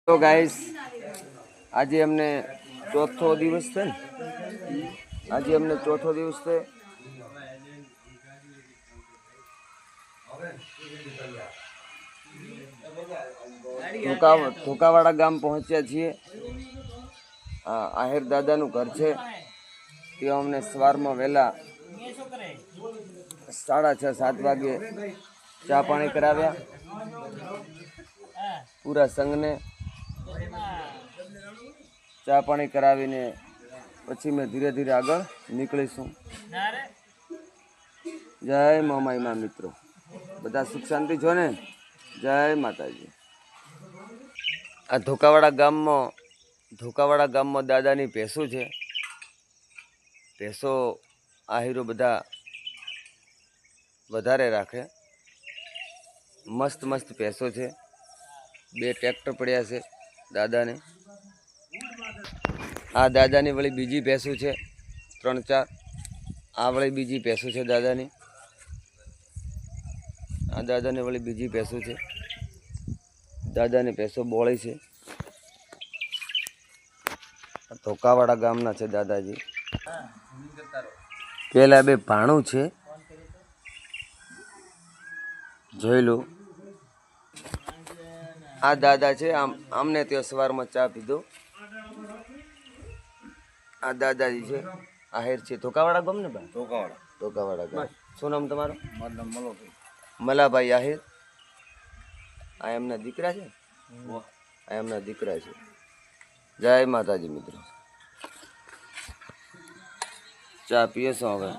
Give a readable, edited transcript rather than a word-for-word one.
તો ગાઈસ આજે અમને ચોથો દિવસ છે ને, આજે અમને ચોથો દિવસ છે. ધોકાવાડા ગામ પહોંચ્યા છીએ. આહિર દાદાનું ઘર છે. ત્યાં અમને સવારમાં વહેલા 6:30-7 વાગે ચા પાણી કરાવ્યા પૂરા સંઘને. ચા પાણી કરાવીને પછી મેં ધીરે ધીરે આગળ નીકળીશું. જય મામાઈમાં મિત્રો, બધા સુખ શાંતિ છો ને? જય માતાજી. આ ધોકાવાડા ગામમાં દાદાની ભેંસો છે. ભેંસો આહીરો બધા વધારે રાખે. મસ્ત મસ્ત ભેંસો છે. 2 ટ્રેક્ટર પડ્યા છે દાદાને. આ દાદાની વળી બીજી ભેંસો છે 3-4. આ વળી બીજી ભેંસો છે દાદાની. આ દાદાની વળી બીજી ભેંસો છે. દાદાની ભેંસો બોળી છે. ધોકાવાડા ગામના છે દાદાજી. પેલા 2 ભાણું છે, જોઈ લો. આ દાદા છે. આમને ત્યાં સવારમાં ચા પીધો. આ દાદાજી છે. આહિર છે. ધોકાવાડા ગામ ને ભાઈ? ધોકાવાડા ગામ. શું નામ તમારું? મલાભાઈ આહિર. આ એમના દીકરા છે. આ એમના દીકરા છે. જય માતાજી મિત્રો. ચા પીએ છો હવે?